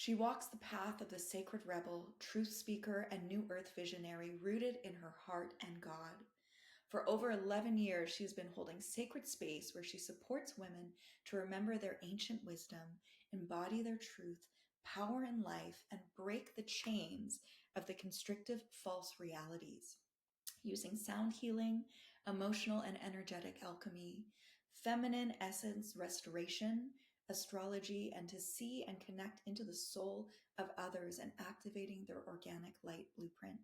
She walks the path of the sacred rebel, truth speaker, and new earth visionary rooted in her heart and God. For over 11 years, she's been holding sacred space where she supports women to remember their ancient wisdom, embody their truth, power in life, and break the chains of the constrictive false realities. Using sound healing, emotional and energetic alchemy, feminine essence restoration, astrology, and to see and connect into the soul of others and activating their organic light blueprints.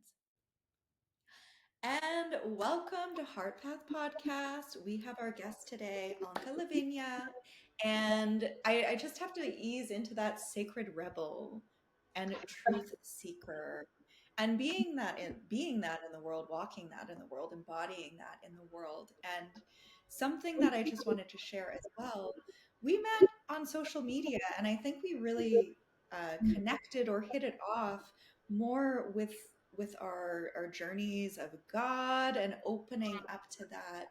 And welcome to Heart Path Podcast. We have our guest today, Anca Lavinia. And I just have to ease into that sacred rebel and truth seeker. And being that in the world, walking that in the world, embodying that in the world. And something that I just wanted to share as well. We met on social media, and I think we really connected or hit it off more with our journeys of God and opening up to that.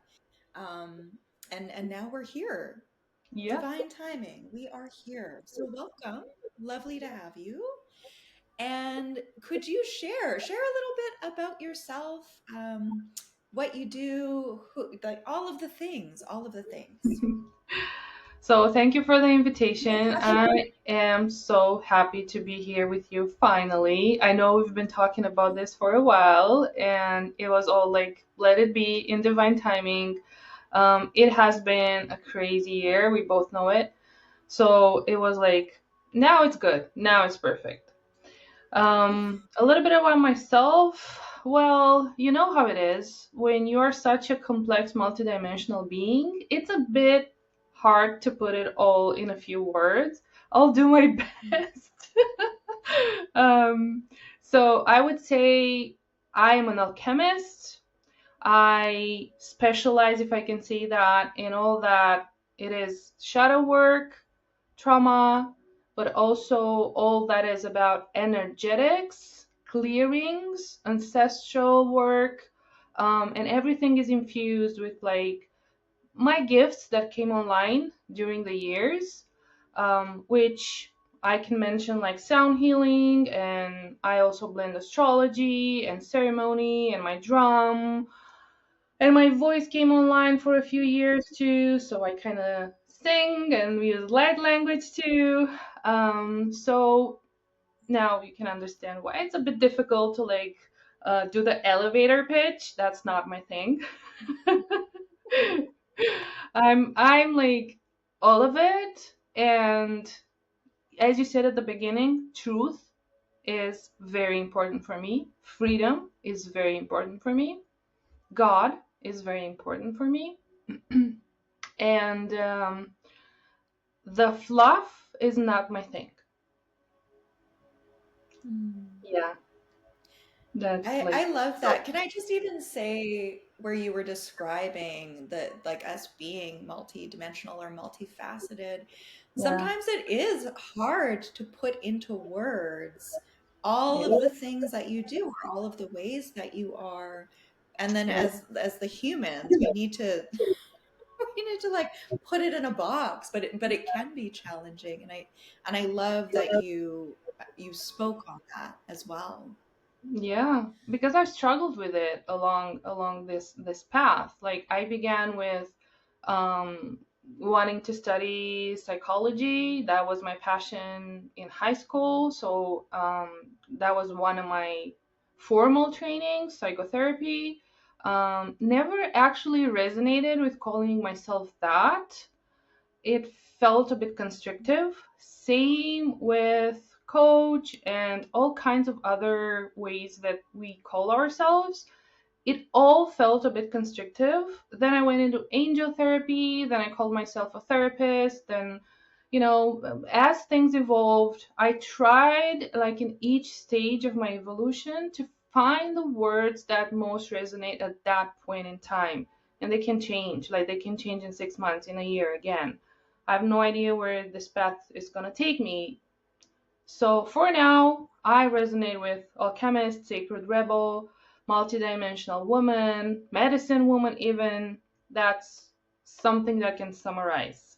Um, and now we're here. Yeah. Divine timing. We are here. So welcome. Lovely to have you. And could you share a little bit about yourself, what you do, like all of the things, all of the things. So thank you for the invitation. I am so happy to be here with you finally. I know we've been talking about this for a while, and it was all like, let it be in divine timing. It has been a crazy year. We both know it. So it was like, now it's good. Now it's perfect. A little bit about myself. Well, you know how it is. When you are such a complex, multidimensional being, it's a bit hard to put it all in a few words. I'll do my best. um, so I would say I am an alchemist. I specialize, if I can say that, in all that it is shadow work, trauma, but also all that is about energetics, clearings, ancestral work, and everything is infused with like my gifts that came online during the years, which I can mention like sound healing, and I also blend astrology and ceremony and my drum. And my voice came online for a few years too, so I kind of sing and use light language too. So now you can understand why it's a bit difficult to like do the elevator pitch. That's not my thing. I'm like all of it, and as you said at the beginning, truth is very important for me. Freedom is very important for me. God is very important for me. And the fluff is not my thing. Mm. Yeah, that's like, I love that. Can I just even say where you were describing the like us being multidimensional or multifaceted, yeah, sometimes it is hard to put into words all yeah, of the things that you do or all of the ways that you are. And then yeah, as the humans, we need to we need to like put it in a box, but it can be challenging. And I love that you spoke on that as well. yeah. Because I've struggled with it along this path. Like I began with um, wanting to study psychology. That was my passion in high school. So that was one of my formal trainings, psychotherapy. Never actually resonated with calling myself that. It felt a bit constrictive. Same with coach and all kinds of other ways that we call ourselves. It all felt a bit constrictive. Then I went into angel therapy, then I called myself a therapist. Then, as things evolved, I tried, like in each stage of my evolution, to find the words that most resonate at that point in time. And they can change, like they can change in 6 months, in a year again. I have no idea where this path is going to take me. So for now, I resonate with alchemist, sacred rebel, multidimensional woman, medicine woman, even. That's something that can summarize.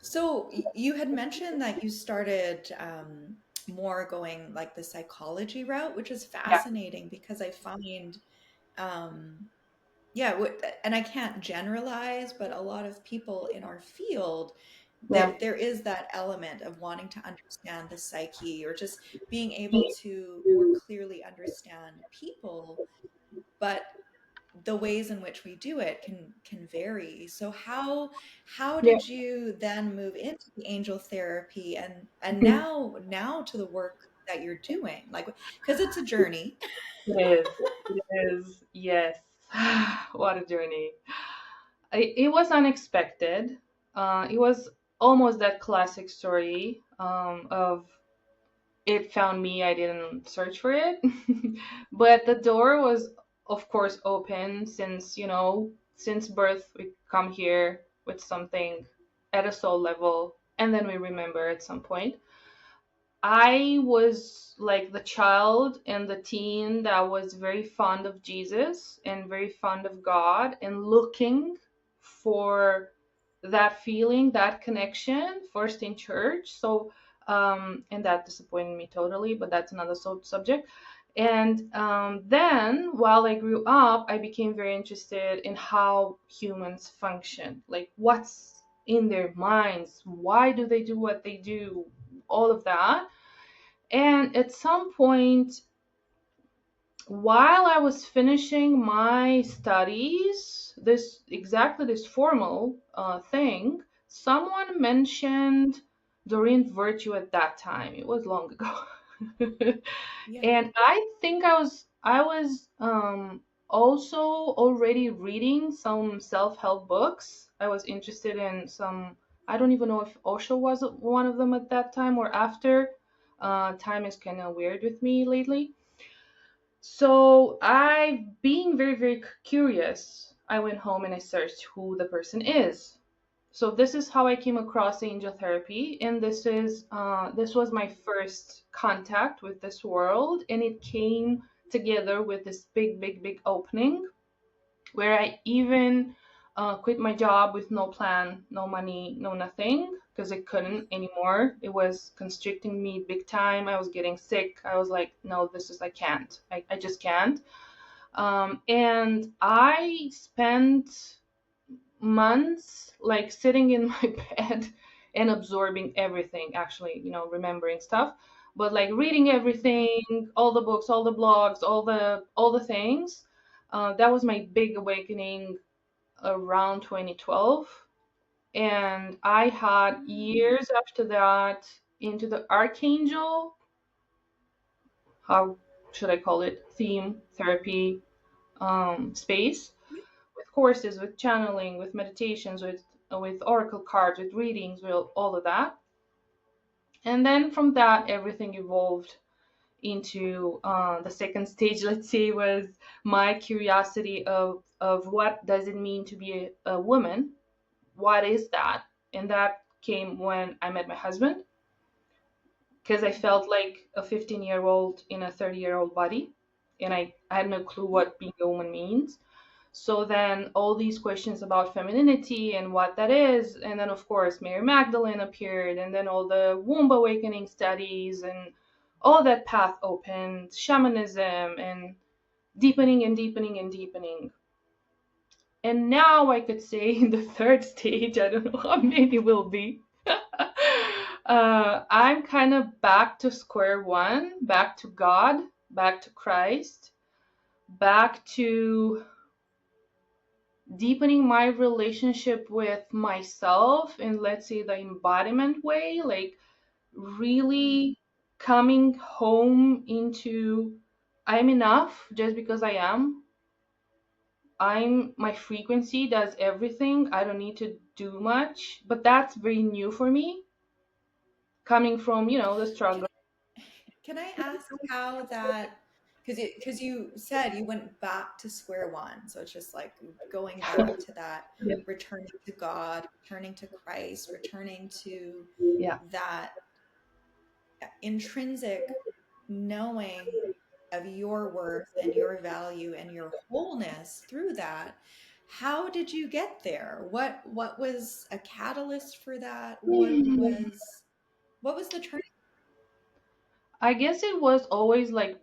So you had mentioned that you started more going like the psychology route, which is Yeah, fascinating because I find, um, yeah, and I can't generalize, but a lot of people in our field, yeah, there is that element of wanting to understand the psyche or just being able to more clearly understand people, but the ways in which we do it can vary. So how yeah. did you then move into the angel therapy and Mhm. now to the work that you're doing? Like, because it's a journey. It is. It is. Yes. What a journey. It was unexpected. It was almost that classic story of it found me, I didn't search for it. But the door was, of course, open since, since birth, we come here with something at a soul level, and then we remember at some point. I was like the child and the teen that was very fond of Jesus and very fond of God and looking for that feeling, that connection, first in church. So, and that disappointed me totally, but that's another subject. And then while I grew up, I became very interested in how humans function, like what's in their minds, why do they do what they do, all of that. And at some point, while I was finishing my studies, this formal thing, someone mentioned Doreen Virtue at that time. It was long ago. Yeah. And I think I was also already reading some self-help books. I was interested in some, I don't even know if Osho was one of them at that time or after. Time is kind of weird with me lately. So I, being very, very curious, I went home and I searched who the person is. So this is how I came across angel therapy, and this was my first contact with this world, and it came together with this big, big, big opening where I even quit my job with no plan, no money, no nothing, because I couldn't anymore. It was constricting me big time. I was getting sick. I was like, no, I can't. I just can't. And I spent months like sitting in my bed and absorbing everything, actually, remembering stuff, but like reading everything, all the books, all the blogs, all the things. That was my big awakening around 2012. And I had Mm. years after that into the archangel, how should I call it, theme therapy space, Yeah. with courses, with channeling, with meditations, with oracle cards, with readings, with all of that. And then from that, everything evolved into the second stage. Let's say was my curiosity of what does it mean to be a woman? What is that? And that came when I met my husband, because I felt like a 15-year-old in a 30-year-old body, and I had no clue Yeah. what being a woman means. So then all these questions about femininity and what that is, and then of course Mary Magdalene appeared, and then all the womb awakening studies and all that path opened, shamanism and deepening and deepening and deepening. And now I could say in the third stage, I don't know how many will be. I'm kind of back to square one, back to God, back to Christ, back to deepening my relationship with myself in, let's say, the embodiment way, like Mm. really coming home into I'm enough just because I am. My frequency does everything. I don't need to do much. But that's very new for me, coming from, the Can, struggle. can I ask how that, because you said you went back to square one, so it's just like going back to that, Yeah. returning to God, returning to Christ, returning to Yeah. that intrinsic knowing of your worth and your value and your wholeness through that. how did you get there? What was a catalyst for that? Hmm. What was the turning? I guess it was always like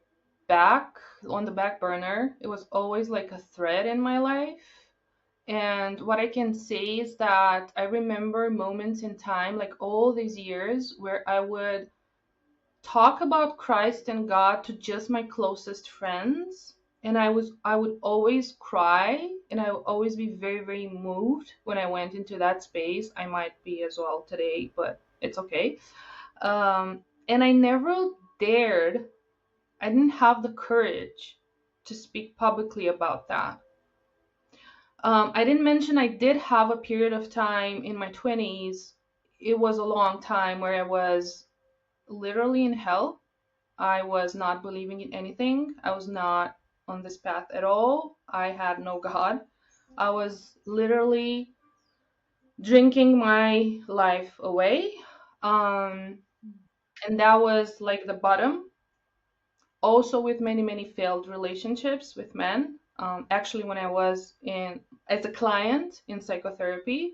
back on the back burner. It was always like a thread in my life. And what I can say is that I remember moments in time, like all these years, where I would talk about Christ and God to just my closest friends. And I would always cry and I would always be very, very moved when I went into that space. I might be as well today, but it's okay. And I never dared, I didn't have the courage to speak publicly about that. I didn't mention I did have a period of time in my 20s. It was a long time where I was literally in hell. I was not believing in anything. I was not on this path at all. I had no God. I was literally drinking my life away. Um, and that was like the bottom. Also, with many, many failed relationships with men. Actually, when I was in as a client in psychotherapy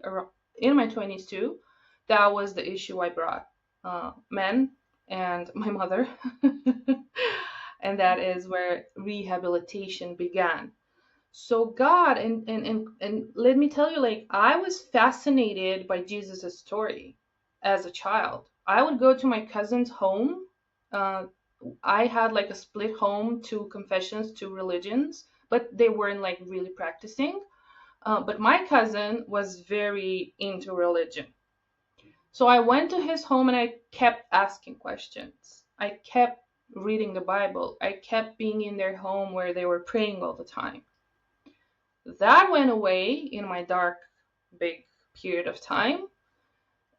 in my 20s too, that was the issue I brought. Men and my mother. And that is where rehabilitation began. So God, and let me tell you, like, I was fascinated by Jesus' story as a child. I would go to my cousin's home. uh, I had like a split home, two confessions, two religions, but they weren't like really practicing. But my cousin was very into religion. So I went to his home and I kept asking questions. I kept reading the Bible. I kept being in their home where they were praying all the time. That went away in my dark, big period of time.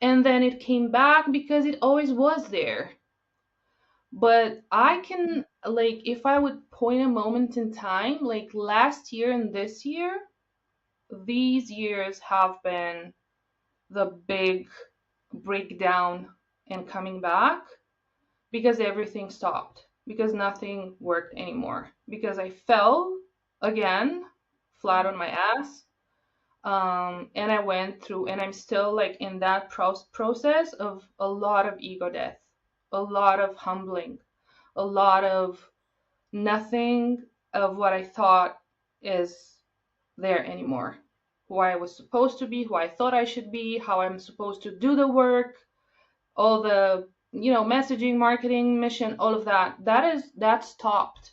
And then it came back because it always was there. But I can, like, if I would point a moment in time, like last year and this year, these years have been the big breakdown and coming back because everything stopped, because nothing worked anymore, because I fell again flat on my ass. And I went through, and I'm still like in that process of a lot of ego death, a lot of humbling, a lot of nothing of what I thought is there anymore. Who I was supposed to be, who I thought I should be, how I'm supposed to do the work, all the, messaging, marketing, mission, all of that. That stopped.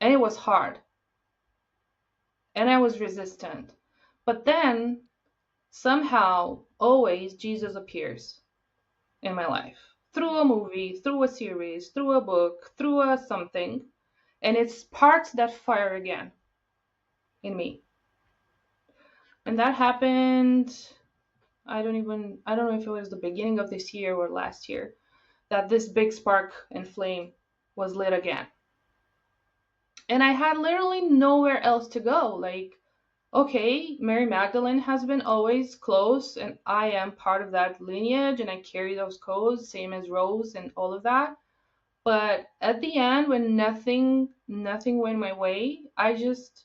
And it was hard. And I was resistant. But then somehow, always, Jesus appears in my life through a movie, through a series, through a book, through a something. And it sparks that fire again in me. And that happened, I don't know if it was the beginning of this year or last year, that this big spark and flame was lit again. And I had literally nowhere else to go. Like, okay, Mary Magdalene has been always close, and I am part of that lineage, and I carry those codes, same as Rose and all of that. But at the end, when nothing went my way, I just,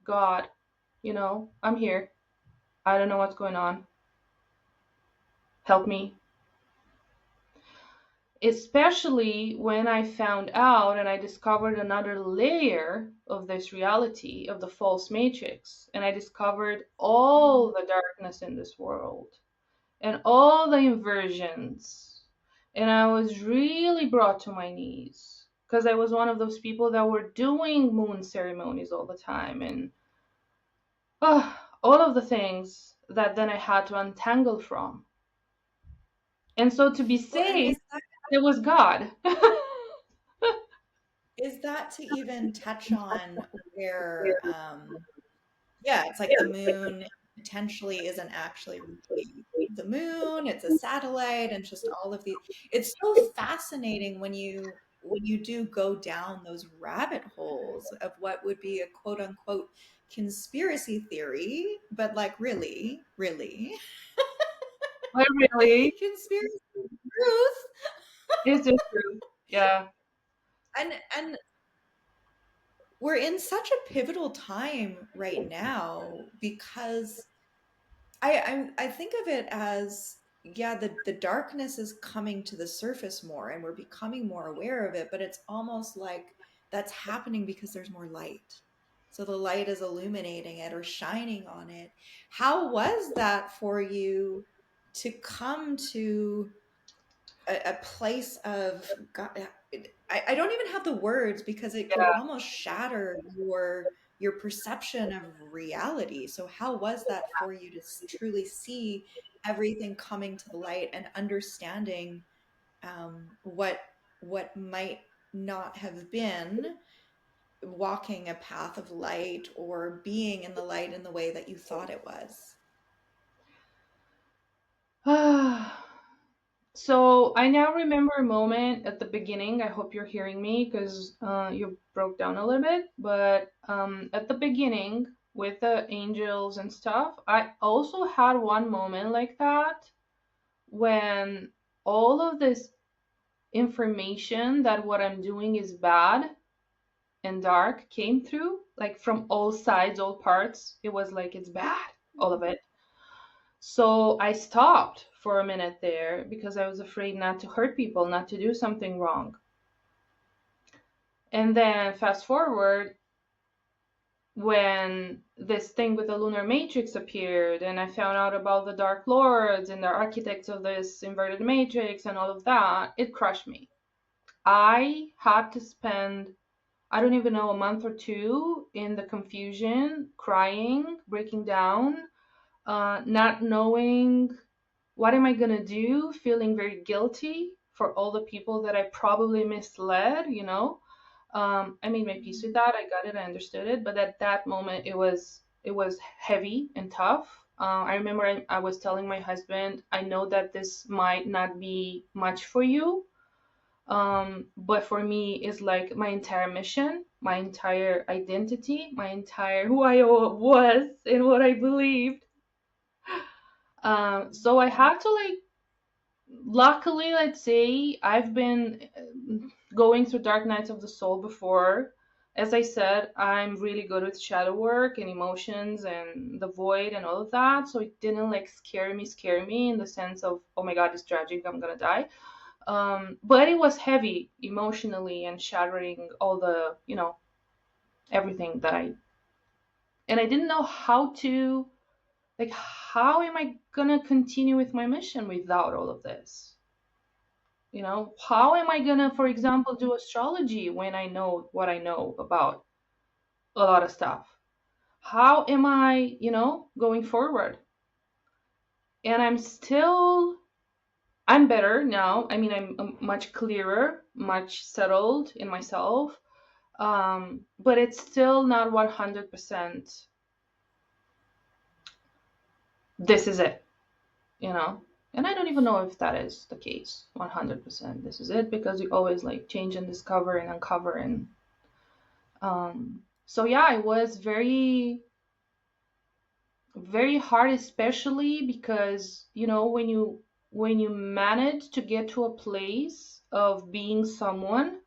God, I'm here. I don't know what's going on. Help me. Especially when I found out and I discovered another layer of this reality of the false matrix, and I discovered all the darkness in this world and all the inversions. And I was really brought to my knees because I was one of those people that were doing moon ceremonies all the time and all of the things that then I had to untangle from. And so to be Well, and saved, it was God. is that to even touch on where yeah, it's like the moon potentially isn't actually really the moon, it's a satellite, and just all of the it's so fascinating when you do go down those rabbit holes of what would be a quote unquote conspiracy theory, but like really But really, conspiracy truth. it's just true. Yeah. And we're in such a pivotal time right now because I think of it as, yeah, the darkness is coming to the surface more and we're becoming more aware of it, but it's almost like that's happening because there's more light. So the light is illuminating it or shining on it. How was that for you to come to a place of God? I don't even have the words because it could Yeah. almost shatter your perception of reality. So how was that for you to truly see everything coming to the light and understanding what might not have been walking a path of light or being in the light in the way that you thought it was? So I now remember a moment at the beginning. I hope you're hearing me because you broke down a little bit. But at the beginning, with the angels and stuff, I also had one moment like that when all of this information that what I'm doing is bad and dark came through, like from all sides, all parts. It was like it's bad, all of it. So I stopped for a minute there because I was afraid not to hurt people, not to do something wrong. And then fast forward, when this thing with the lunar matrix appeared and I found out about the dark lords and the architects of this inverted matrix and all of that, it crushed me. I had to spend, I don't even know, a month or two in the confusion, crying, breaking down, not knowing what am I gonna do, feeling very guilty for all the people that I probably misled, you know. I made my peace with that. I got it. I understood it. But at that moment, it was heavy and tough. I remember I was telling my husband, I know that this might not be much for you, but for me, it's like my entire mission, my entire identity, my entire who I was and what I believed. So I had to like, luckily, let's say, I've been going through dark nights of the soul before. As I said, I'm really good with shadow work and emotions and the void and all of that. So it didn't like scare me in the sense of, oh my God, it's tragic, I'm gonna die. But it was heavy emotionally and shattering all the, everything that and I didn't know how to, like, how am I gonna continue with my mission without all of this? How am I gonna, for example, do astrology when I know what I know about a lot of stuff? How am I, going forward? And I'm better now. I mean, I'm much clearer, much settled in myself. But it's still not 100%. This is it, you know? And I don't even know if that is the case, 100%. This is it, because you always like change and discover and uncover so yeah, it was very, very hard, especially because when you manage to get to a place of being someone,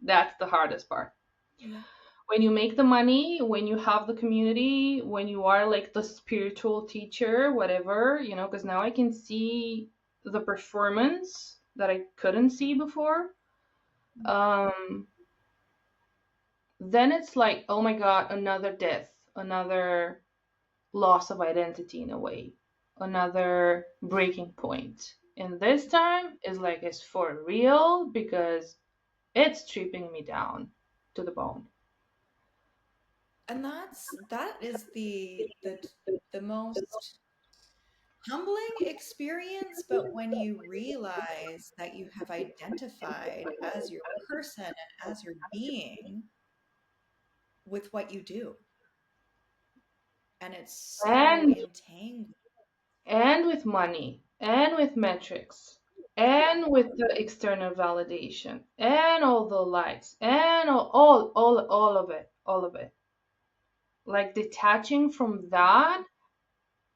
that's the hardest part. Yeah. When you make the money, when you have the community, when you are like the spiritual teacher, whatever, because now I can see the performance that I couldn't see before. Um, then it's like, oh my God, another death, another loss of identity in a way, another breaking point. And this time is like it's for real because it's stripping me down to the bone. And that is the most humbling experience, but when you realize that you have identified as your person and as your being with what you do, and it's so And entangled. with money and with metrics and with the external validation and all the likes and all of it, all of it. Like detaching from that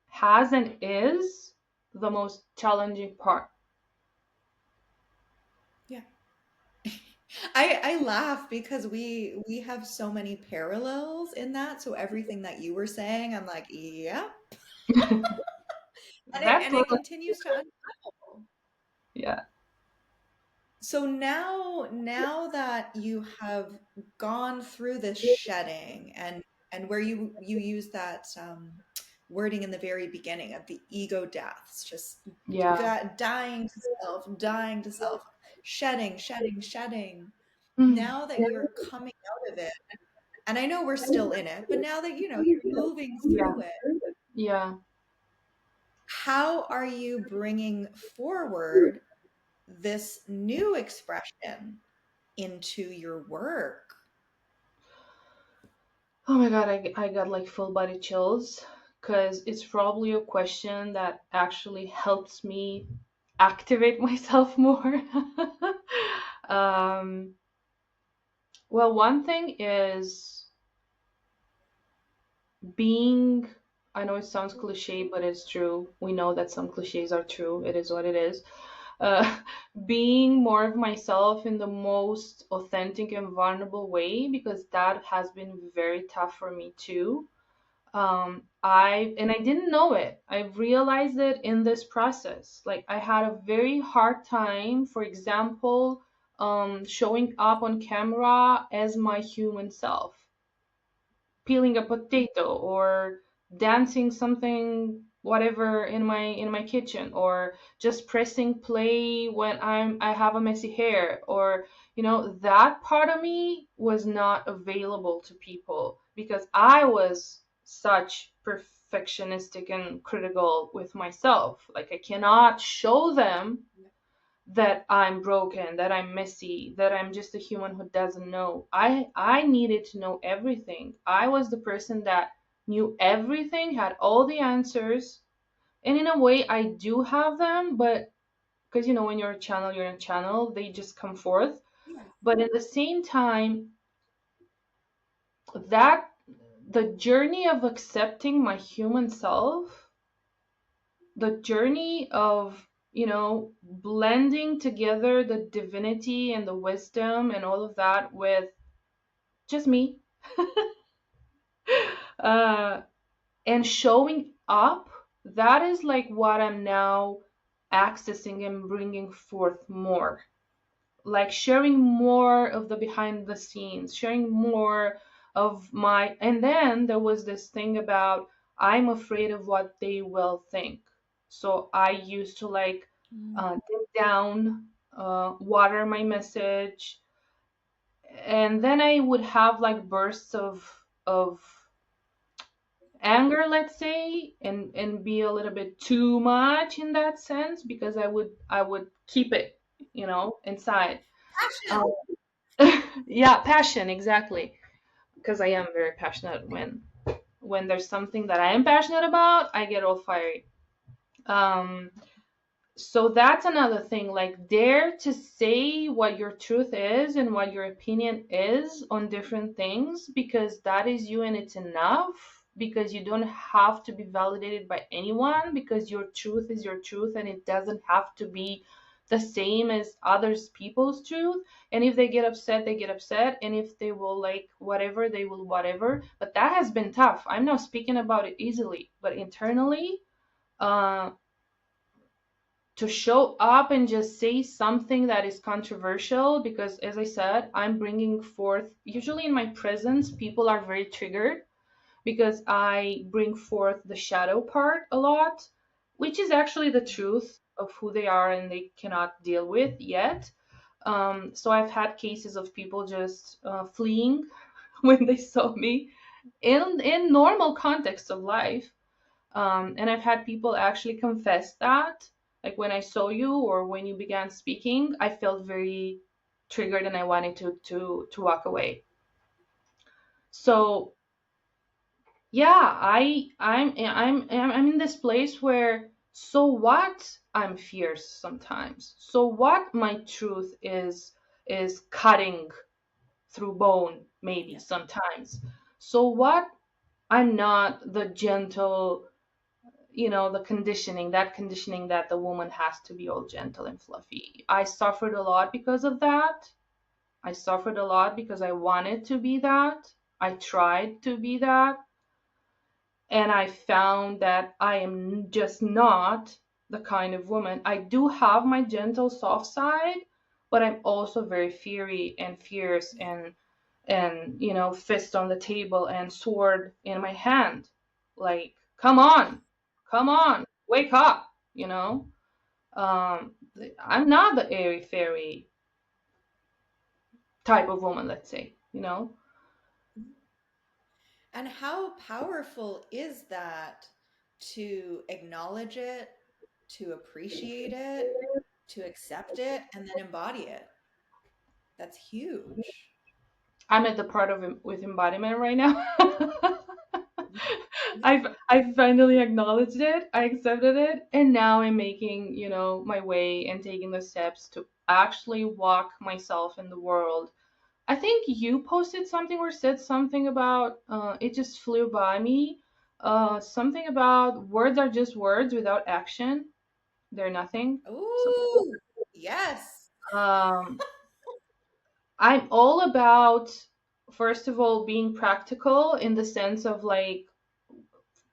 has and is the most challenging part. Yeah. I laugh because we have so many parallels in that. So everything that you were saying, I'm like, yep. And it That's and it what, continues to unravel. yeah, So now that you have gone through this shedding and where you use that wording in the very beginning of the ego deaths, just yeah. dying to self, shedding, shedding, shedding. Mm. Now that you're coming out of it, and I know we're still in it, but now that you're moving Yeah, through it, yeah. how are you bringing forward this new expression into your work? Oh my God, I got like full body chills because it's probably a question that actually helps me activate myself more. um, well, one thing is being, I know it sounds cliche, but it's true. We know that some cliches are true. It is what it is. Uh, being more of myself in the most authentic and vulnerable way, because that has been very tough for me too. I didn't know it. I realized it in this process. Like I had a very hard time, for example, showing up on camera as my human self, peeling a potato or dancing something whatever in my kitchen, or just pressing play when I have a messy hair, or that part of me was not available to people because I was such perfectionistic and critical with myself. Like I cannot show them that I'm broken, that I'm messy, that I'm just a human who doesn't know. I needed to know everything. I was the person that knew everything, had all the answers. And in a way I do have them, but because when you're in a channel, they just come forth. Yeah. But at the same time, that the journey of accepting my human self, the journey of blending together the divinity and the wisdom and all of that with just me, uh, and showing up, that is like what I'm now accessing and bringing forth more, like sharing more of the behind the scenes, sharing more of my. And then there was this thing about I'm afraid of what they will think. So I used to like Mm. dig down, water my message, and then I would have like bursts of anger, let's say, and be a little bit too much in that sense because I would keep it, inside. Passion. Um, yeah, passion, exactly. Because I am very passionate. When there's something that I am passionate about, I get all fiery. Um, so that's another thing. Like, dare to say what your truth is and what your opinion is on different things, because that is you and it's enough. Because you don't have to be validated by anyone, because your truth is your truth and it doesn't have to be the same as others people's truth. And if they get upset, they get upset, and if they will like whatever, they will whatever. But that has been tough. I'm not speaking about it easily, but internally, uh to show up and just say something that is controversial, because as I said, I'm bringing forth, usually in my presence people are very triggered because I bring forth the shadow part a lot, which is actually the truth of who they are and they cannot deal with yet. So I've had cases of people just fleeing when they saw me in normal context of life. And I've had people actually confess that, like when I saw you or when you began speaking, I felt very triggered and I wanted to walk away. So yeah, I'm in this place where, so what, I'm fierce sometimes. So what, my truth is cutting through bone maybe Yeah. sometimes. So what, I'm not the gentle, the conditioning, that conditioning that the woman has to be all gentle and fluffy. I suffered a lot because of that. I suffered a lot because I wanted to be that. I tried to be that. And I found that I am just not the kind of woman. I do have my gentle, soft side, but I'm also very fiery and fierce and fist on the table and sword in my hand. Like, come on, wake up, you know. Um, I'm not the airy fairy type of woman, let's say, you know. And how powerful is that to acknowledge it, to appreciate it, to accept it, and then embody it? That's huge. I'm at the part of with embodiment right now. Yeah. I've finally acknowledged it. I accepted it, and now I'm making my way and taking the steps to actually walk myself in the world. I think you posted something or said something about it just flew by me. Something about words are just words without action. They're nothing. Something. Ooh, yes. Um, I'm all about, first of all, being practical in the sense of like,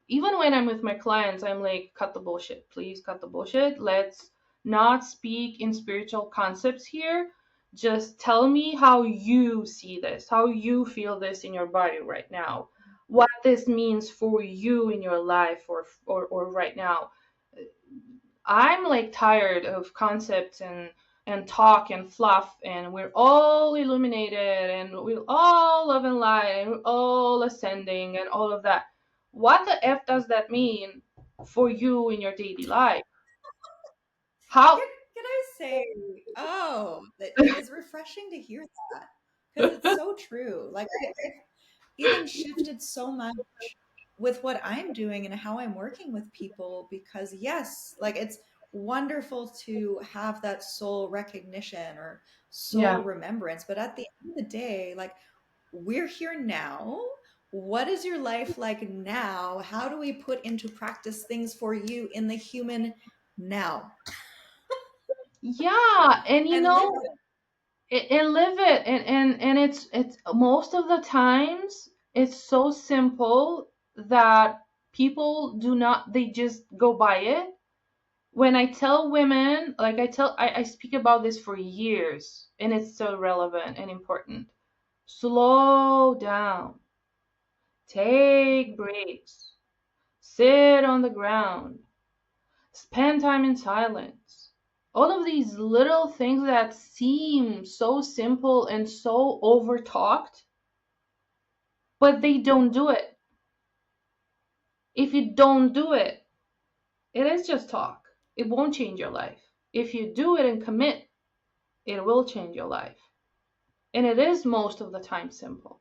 even when I'm with my clients, I'm like, cut the bullshit. Please cut the bullshit. Let's not speak in spiritual concepts here. Just tell me how you see this, how you feel this in your body right now, what this means for you in your life or right now. I'm like tired of concepts and talk and fluff, and we're all illuminated and we're all love and light and we're all ascending and all of that. What the F does that mean for you in your daily life? Can, How? can I say, oh, that it is refreshing to hear that because it's so true. Like I've even shifted so much with what I'm doing and how I'm working with people because yes, like it's wonderful to have that soul recognition or soul Yeah. remembrance, but at the end of the day, like we're here now. What is your life like now? How do we put into practice things for you in the human now Yeah, and and live it? and live it, and it's most of the times it's so simple that people do not, they just go by it. When I tell women, like I speak about this for years and it's so relevant and important. Slow down, take breaks, sit on the ground, spend time in silence. All of these little things that seem so simple and so over talked, but they don't do it. If you don't do it, it is just talk. It won't change your life. If you do it and commit, it will change your life. And it is most of the time simple.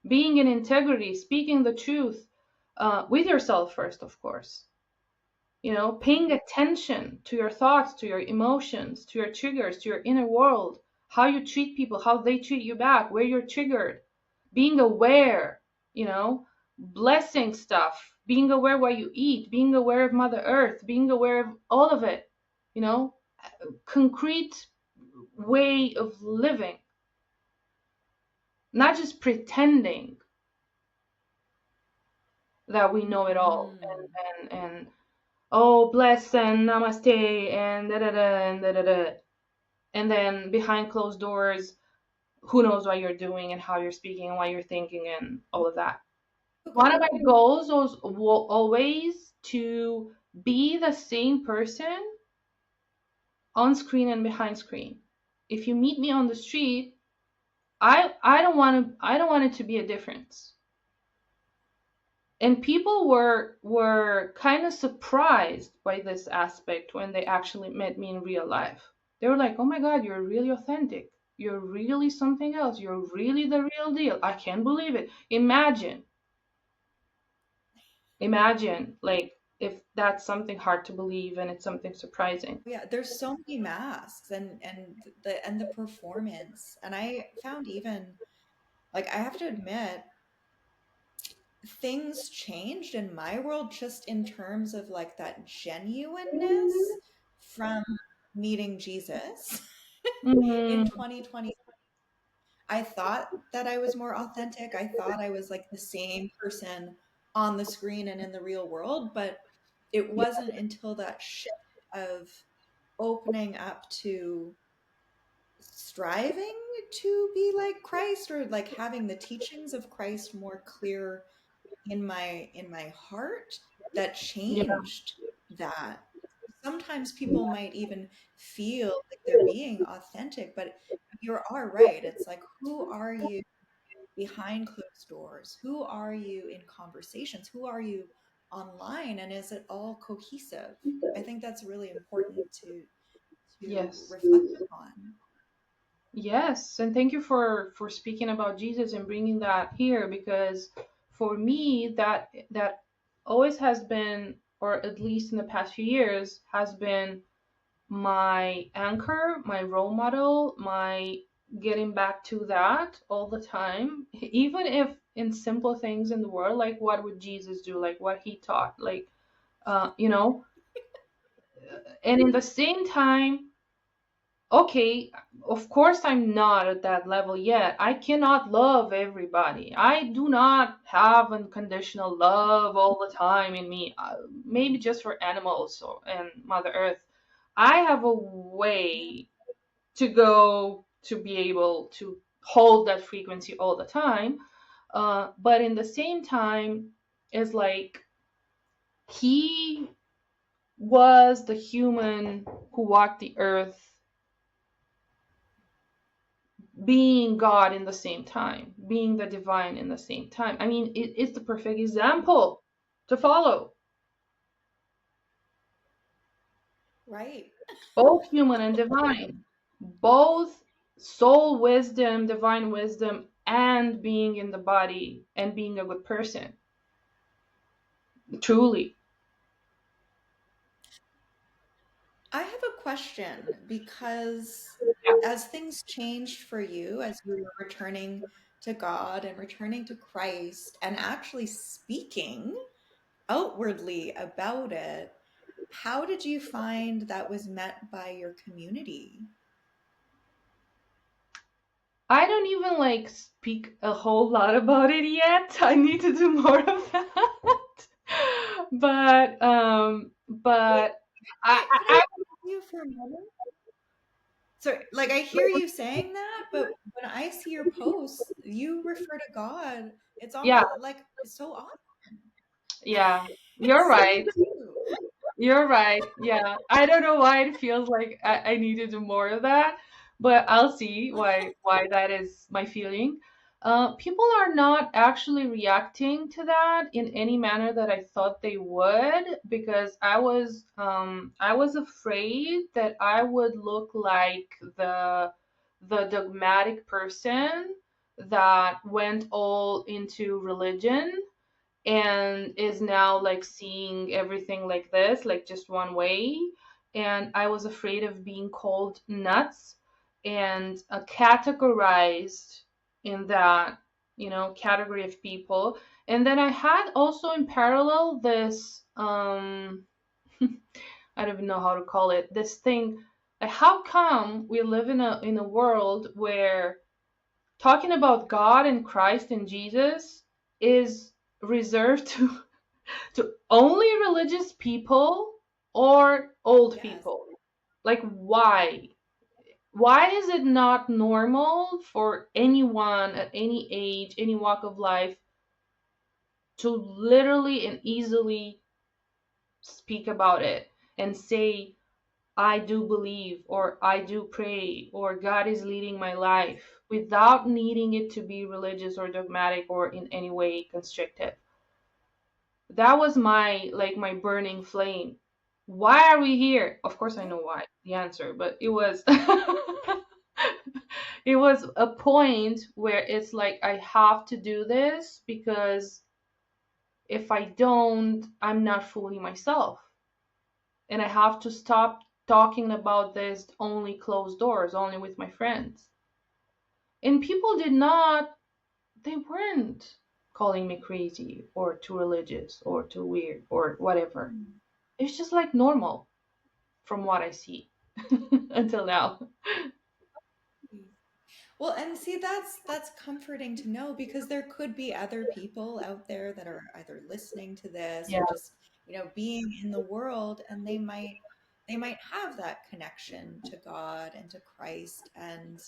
Being in integrity, speaking the truth with yourself first, of course. Paying attention to your thoughts, to your emotions, to your triggers, to your inner world, how you treat people, how they treat you back, where you're triggered, being aware, you know, blessing stuff, being aware what you eat, being aware of Mother Earth, being aware of all of it, you know, concrete way of living, not just pretending that we know it all Mm. and oh bless and namaste and da da da and da da da, and then behind closed doors who knows what you're doing and how you're speaking and what you're thinking and all of that. Okay. One of my goals was always to be the same person on screen and behind screen. If you meet me on the street, I don't want it to be a difference. And people were kind of surprised by this aspect when they actually met me in real life. They were like, "Oh my God, you're really authentic. You're really something else. You're really the real deal. I can't believe it." Imagine, like, if that's something hard to believe and it's something surprising. Yeah, there's so many masks and the performance. And I found even like I have to admit things changed in my world just in terms of like that genuineness from meeting Jesus in Mm, 2020. I thought that I was more authentic. I thought I was like the same person on the screen and in the real world, but it Yeah. wasn't until that shift of opening up to striving to be like Christ, or like having the teachings of Christ more clear in my heart, that Yeah. changed that. Sometimes people might even feel like they're being authentic, but you are right. It's like, who are you behind closed doors? Who are you in conversations? Who are you online? And is it all cohesive? I think that's really important to Yes. reflect upon. Yes, and thank you for speaking about Jesus and bringing that here, because for me that always has been, or at least in the past few years, has been my anchor, my role model, my getting back to that all the time, even if in simple things in the world, like what would Jesus do, like what he taught, like you know, and in the same time, okay, of course I'm not at that level yet. I cannot love everybody. I do not have unconditional love all the time in me. Maybe just for animals and Mother Earth. I have a Yeah. way to go to be able to hold that frequency all the time. But in the same time, it's like he was the human who walked the earth, being God in the same time, being the divine in the same time. I mean, it's the perfect example to follow. Right. Both human and divine, both soul wisdom, divine wisdom, and being in the body and being a good person. Truly. I have a question because as things changed for you, as you were returning to God and returning to Christ and actually speaking outwardly about it, how did you find that was met by your community? I don't even like speak a whole lot about it yet. I need to do more of that. But Could I pause you for a moment? So, like, I hear you saying that, but when I see your posts, you refer to God. It's yeah, almost like it's so awesome. yeah, you're It's so right. cute. You're right. Yeah. I don't know why it feels like I need to do more of that, but I'll see why that is my feeling. People are not actually reacting to that in any manner that I thought they would, because I was afraid that I would look like the dogmatic person that went all into religion and is now like seeing everything like this, like just one way. And I was afraid of being called nuts and categorized in that, category of people. And then I had also in parallel this, I don't even know how to call it, this thing. Like, how come we live in a world where talking about God and Christ and Jesus is reserved to only religious people or old Yes. people? Like, why? Why is it not normal for anyone at any age, any walk of life to literally and easily speak about it and say, I do believe, or I do pray, or God is leading my life, without needing it to be religious or dogmatic or in any way constrictive? That was my burning flame. Why are we here? Of course I Yeah. know why, the answer, but it was it was a point where it's like I have to do this, because if I don't, I'm not fully myself. And I have to stop talking about this only closed doors, only with my friends. And people did not, they weren't calling me crazy or too religious or too weird or whatever. Mm. It's just like normal from what I see until now. Well, and see, that's comforting to know because there could be other people out there that are either listening to this Yeah. or just, being in the world, and they might have that connection to God and to Christ, and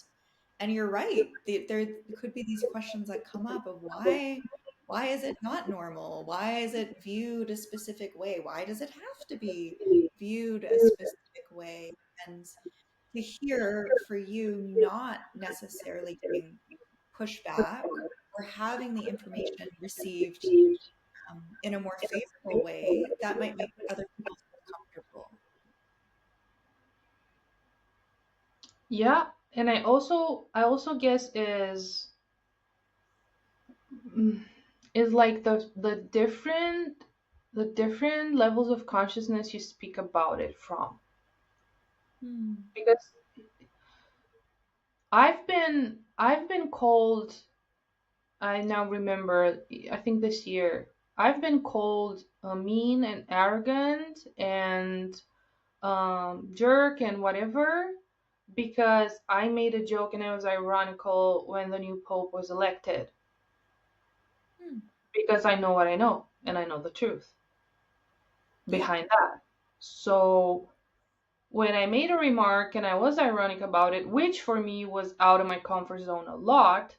you're right. There could be these questions that come up of why is it not normal? Why is it viewed a specific way? Why does it have to be viewed a specific way? And to hear for you not necessarily getting pushback or having the information received in a more favorable way, that might make other people feel comfortable. Yeah, and I also guess mm, is like the different levels of consciousness you speak about it from. Hmm. Because I've been called, I now remember, I think this year, I've been called mean and arrogant and jerk and whatever because I made a joke and it was ironical when the new pope was elected, Hmm. because I know what I know and I know the truth Yeah. behind that. So when I made a remark and I was ironic about it, which for me was out of my comfort zone a lot,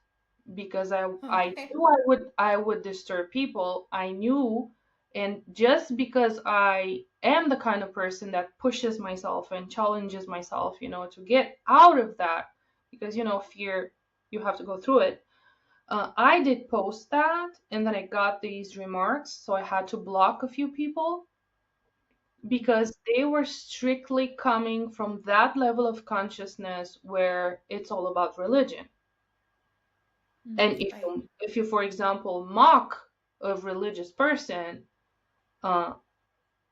because I Okay. knew I would disturb people. I knew, and just because I am the kind of person that pushes myself and challenges myself, to get out of that, because fear, you have to go through it. I did post that, and then I got these remarks, so I had to block a few people because they were strictly coming from that level of consciousness where it's all about religion. Hmm. And if Right. you, if you, for example, mock a religious person, uh,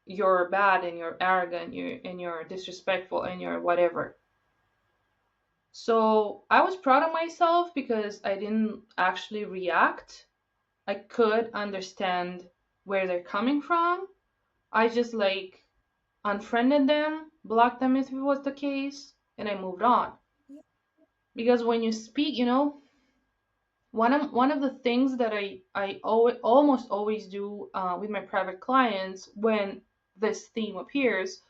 you're bad and you're arrogant, and you're disrespectful and you're whatever. So I was proud of myself because I didn't actually react. I could understand where they're coming from. I just like unfriended them, blocked them if it was the case, and I moved on. Yeah. Because when you speak, one of the things that almost always do with my private clients when this theme appears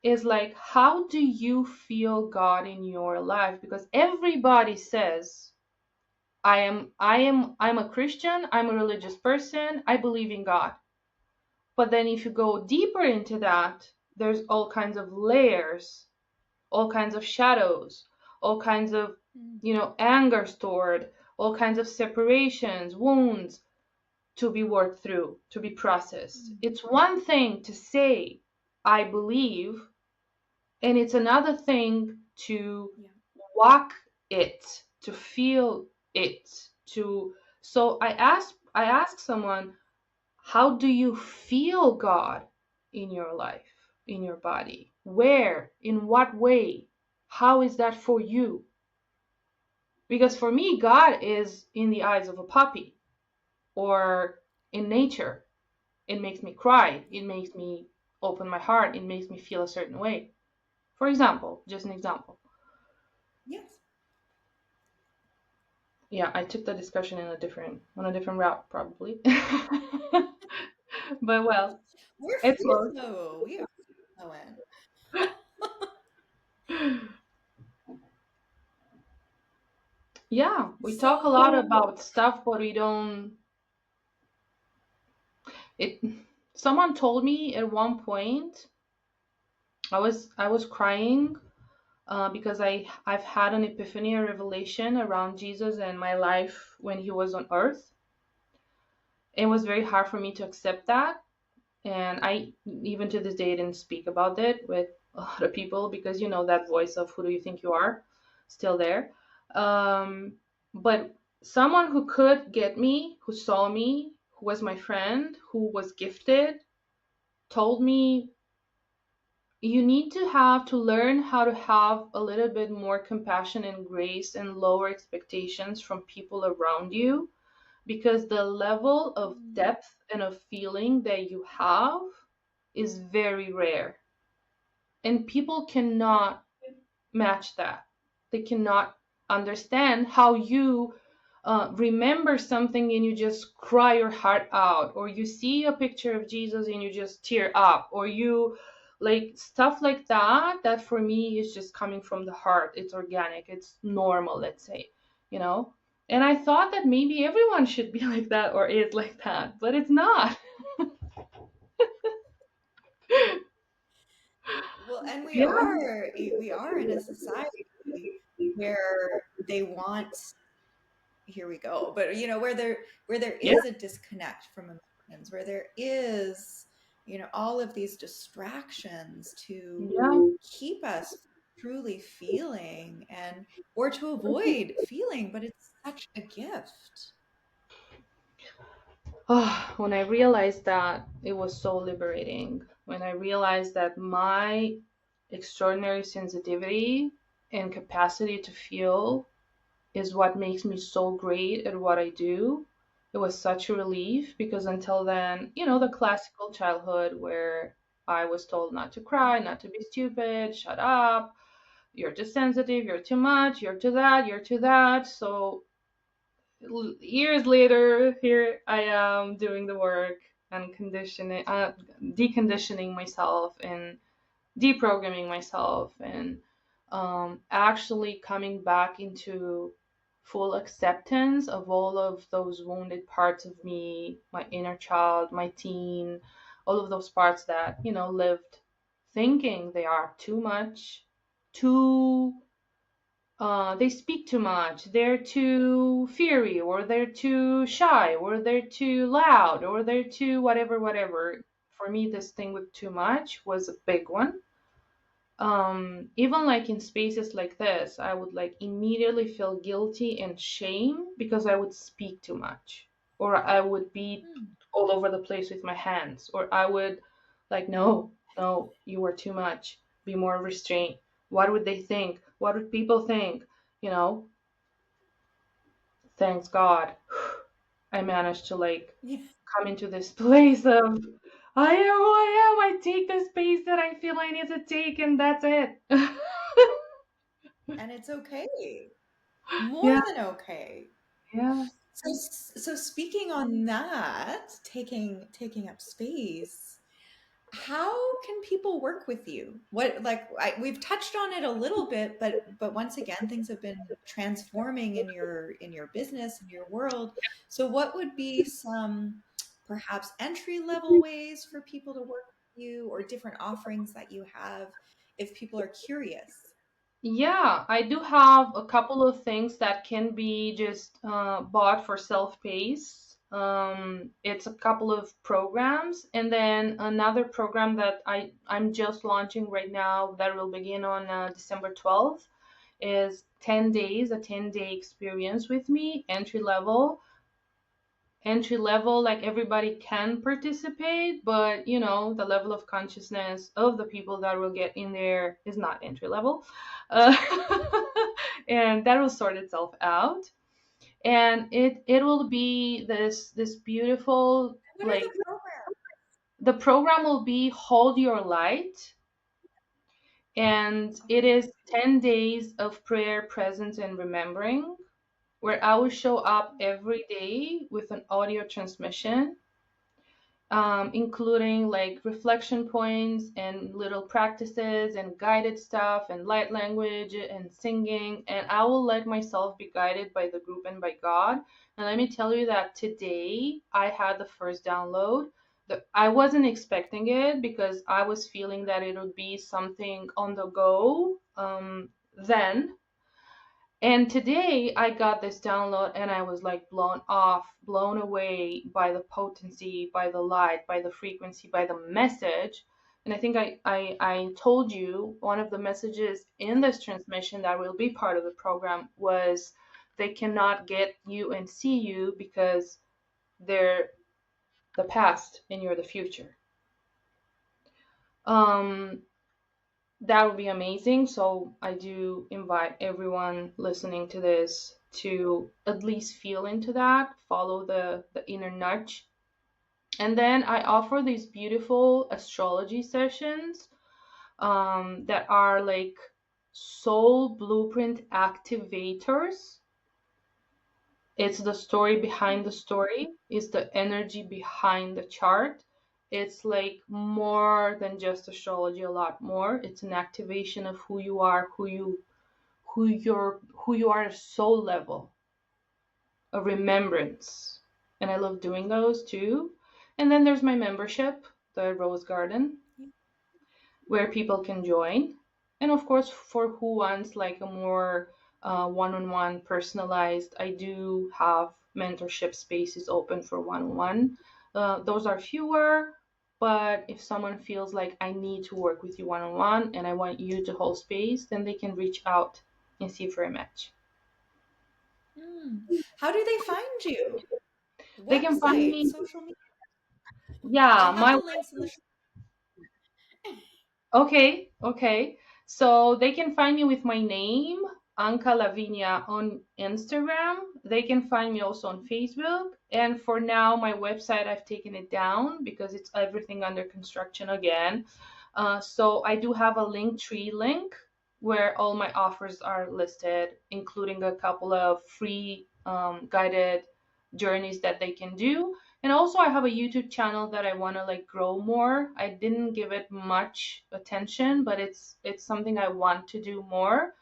is like, how do you feel God in your life? Because everybody says, I'm a Christian, I'm a religious person, I believe in God. But then if you go deeper into that, there's all kinds of layers, all kinds of shadows, all kinds of, Hmm. anger stored, all kinds of separations, wounds to be worked through, to be processed. Hmm. It's one thing to say, I believe, and it's another thing to Yeah. walk it, to feel it, to. So I asked someone, how do you feel God in your life, in your body? Where? In what way? How is that for you? Because for me, God is in the eyes of a puppy or in nature. It makes me cry. It makes me open my heart. It makes me feel a certain way. For example, just an example. Yes. Yeah, I took the discussion on a different route probably. But well, We're it's free close. flow. We are free flowing. Yeah, we talk a So, lot about stuff, but we don't. It. Someone told me at one point, I was crying because I've had an epiphany, a revelation around Jesus and my life when he was on earth. It was very hard for me to accept that, and I even to this day didn't speak about it with a lot of people because that voice of who do you think you are still there. But someone who could get me, who saw me, who was my friend, who was gifted, told me, you need to learn how to have a little bit more compassion and grace and lower expectations from people around you, because the level of mm, depth and of feeling that you have is very rare, and people yeah. cannot match that. They cannot understand how you remember something and you just cry your heart out, or you see a picture of Jesus and you just tear up, or you like stuff like that. That for me is just coming from the heart. It's organic, it's normal, let's say, you know. And I thought that maybe everyone should be like that or is like that, but it's not. Well, and Yeah, we are in a society where they want, here we go, but where there yeah, is a disconnect from emotions, where there is, all of these distractions to yeah. keep us truly feeling, and or to avoid feeling, but it's such a gift. Oh, when I realized that, it was so liberating. When I realized that my extraordinary sensitivity and capacity to feel is what makes me so great at what I do, it was such a relief because until then, the classical childhood where I was told not to cry, not to be stupid, shut up, you're too sensitive, you're too much, you're too that, you're too that. So years later, here I am doing the work and deconditioning myself and deprogramming myself, and actually coming back into full acceptance of all of those wounded parts of me, my inner child, my teen, all of those parts that, lived thinking they are too much, too they speak too much, they're too fiery, or they're too shy, or they're too loud, or they're too whatever, whatever. For me, this thing with too much was a big one. Even like in spaces like this, I would like immediately feel guilty and shame because I would speak too much, or I would be Hmm. all over the place with my hands, or I would like, no, no, you are too much, be more restrained. What would they think? What would people think? You know, thanks God, I managed to like Yeah. come into this place of I am who I am. I take the space that I feel I need to take, and that's it. And it's okay, more Yeah, than okay. yeah. So speaking on that, taking up space, how can people work with you? We've touched on it a little bit, but once again, things have been transforming in your business, in your world. So what would be some perhaps entry level ways for people to work with you, or different offerings that you have if people are curious? Yeah, I do have a couple of things that can be just bought for self-paced. It's a couple of programs, and then another program that I'm just launching right now that will begin on December 12th is 10 days, a 10-day experience with me, entry level, like everybody can participate, but the level of consciousness of the people that will get in there is not entry level. uh, and that will sort itself out, and it will be this beautiful, What are like, the programs? the program will be Hold Your Light, and it Okay. is 10 days of prayer, presence, and remembering, where I will show up every day with an audio transmission, including like reflection points and little practices and guided stuff and light language and singing. And I will let myself be guided by the group and by God. And let me tell you that today I had the first download. I wasn't expecting it because I was feeling that it would be something on the go then. And today I got this download and I was like blown off, blown away by the potency, by the light, by the frequency, by the message. And I think I told you one of the messages in this transmission that will be part of the program was they cannot get you and see you because they're the past and you're the future. Um, That would be amazing. So I do invite everyone listening to this to at least feel into that, follow the inner nudge. And then I offer these beautiful astrology sessions that are like soul blueprint activators. It's the story behind the story, it's the energy behind the chart. It's like more than just astrology, a lot more. It's an activation of who you are, who you are at soul level, a remembrance. And I love doing those too. And then there's my membership, the Rose Garden, where people can join. And of course, for who wants like a more one-on-one personalized, I do have mentorship spaces open for one-on-one. Those are fewer, but if someone feels like I need to work with you one-on-one and I want you to hold space, then they can reach out and see for a match. Mm. How do they find you? They can find Website, me, social media. yeah, I'll have my the links in the show. Okay, okay. So they can find me with my name, Anca Lavinia, on Instagram. They can find me also on Facebook. And for now, my website, I've taken it down because it's everything under construction again. So I do have a Linktree link where all my offers are listed, including a couple of free guided journeys that they can do. And also I have a YouTube channel that I want to like grow more. I didn't give it much attention, but it's something I want to do more.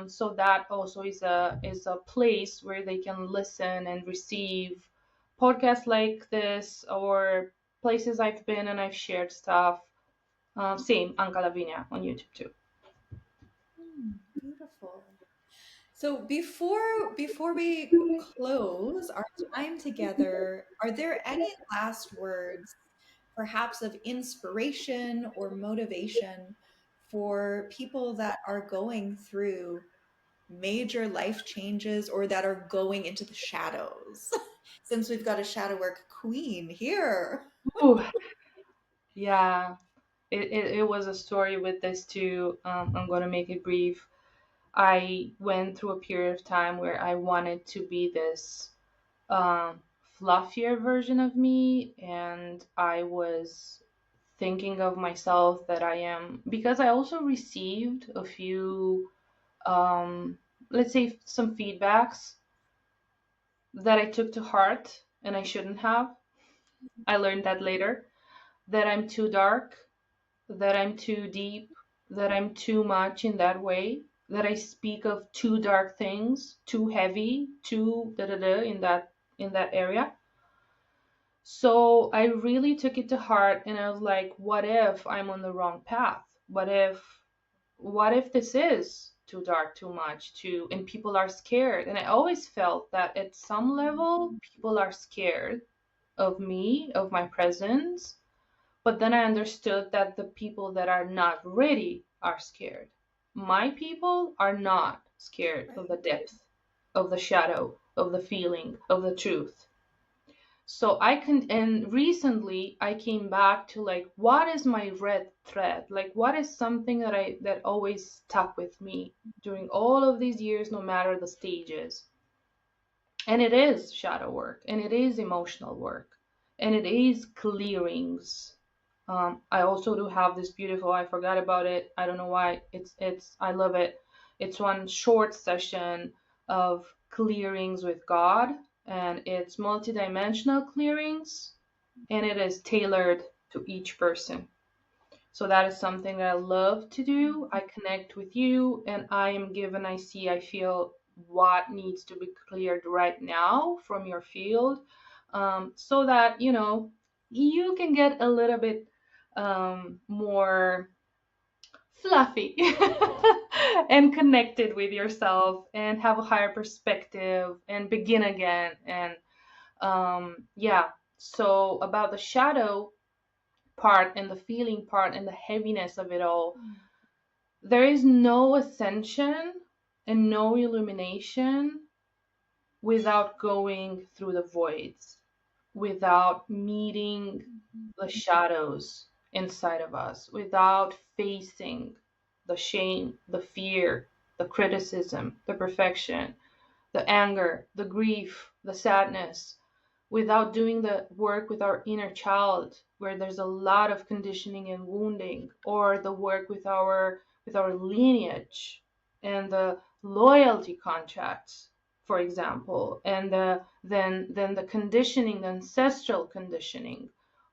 So that also is a place where they can listen and receive podcasts like this, or places I've been and I've shared stuff. Same Anca Lavinia on YouTube too. Beautiful. So before we close our time together, are there any last words, perhaps of inspiration or motivation for people that are going through major life changes or that are going into the shadows? Since we've got a shadow work queen here. Ooh, yeah, it was a story with this too. I'm gonna make it brief. I went through a period of time where I wanted to be this um, fluffier version of me, and I was thinking of myself that I am, because I also received a few, um, let's say, some feedbacks that I took to heart and I shouldn't have. I learned that later, that I'm too dark, that I'm too deep, that I'm too much in that way, that I speak of too dark things, too heavy, too da da da in that area. So I really took it to heart and I was like, what if I'm on the wrong path? What if this is too dark, too much, too and people are scared? And I always felt that at some level people are scared of me, of my presence. But then I understood that the people that are not ready are scared. My people are not scared of the Right. depth, of the shadow, of the feeling, of the truth. So I can, and recently I came back to like, what is my red thread? Like, what is something that always stuck with me during all of these years, no matter the stages? And it is shadow work, and it is emotional work, and it is clearings. I also do have this beautiful, I forgot about it. I don't know why. I love it. It's one short session of clearings with God, and it's multidimensional clearings, and it is tailored to each person. So that is something that I love to do. I connect with you and I am given, I see, I feel what needs to be cleared right now from your field, so that, you can get a little bit more fluffy and connected with yourself and have a higher perspective and begin again. And yeah, so about the shadow part and the feeling part and the heaviness of it all, there is no ascension and no illumination without going through the voids, without meeting the shadows inside of us, without facing the shame, the fear, the criticism, the perfection, the anger, the grief, the sadness, without doing the work with our inner child, where there's a lot of conditioning and wounding, or the work with our with our lineage and the loyalty contracts, for example, and then the conditioning, the ancestral conditioning,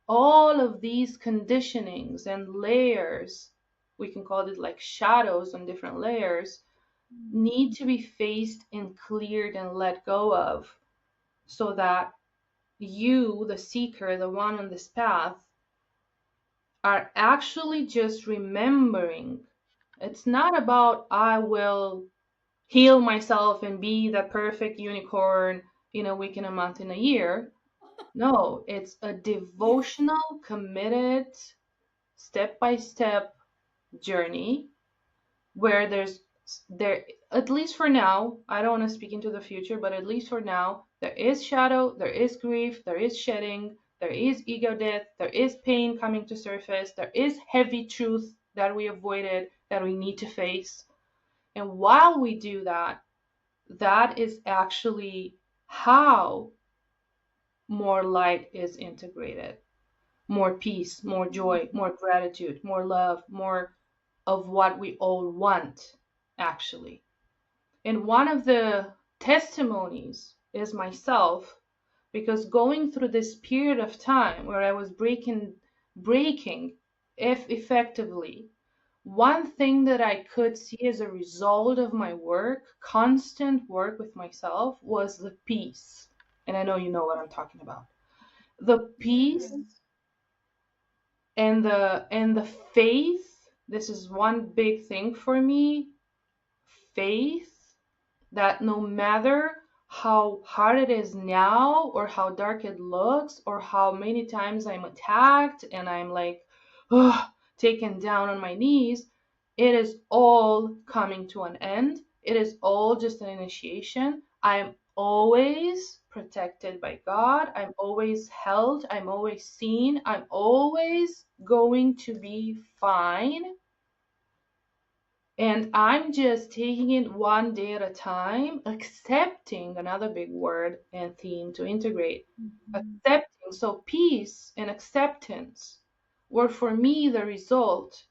all of these conditionings and layers, we can call it like shadows on different layers, need to be faced and cleared and let go of, so that you, the seeker, the one on this path, are actually just remembering. It's not about I will heal myself and be the perfect unicorn in a week, in a month, in a year. No, it's a Yeah. devotional, committed, step by step journey where there, at least for now, I don't want to speak into the future, but at least for now, there is shadow, there is grief, there is shedding, there is ego death, there is pain coming to surface, there is heavy truth that we avoided that we need to face. And while we do that, that is actually how more light is integrated, more peace, more joy, more gratitude, more love, more of what we all want, actually. And one of the testimonies is myself, because going through this period of time where I was breaking, if effectively, one thing that I could see as a result of my work, constant work with myself, was the peace. And I know you know what I'm talking about. The peace Yeah. and the faith. This is one big thing for me. Faith that no matter how hard it is now, or how dark it looks, or how many times I'm attacked and I'm like, ugh, taken down on my knees, it is all coming to an end. It is all just an initiation. I'm always protected by God. I'm always held. I'm always seen. I'm always going to be fine, and I'm just taking it one day at a time, accepting, another big word and theme to integrate. Mhm. Accepting. So peace and acceptance were for me the result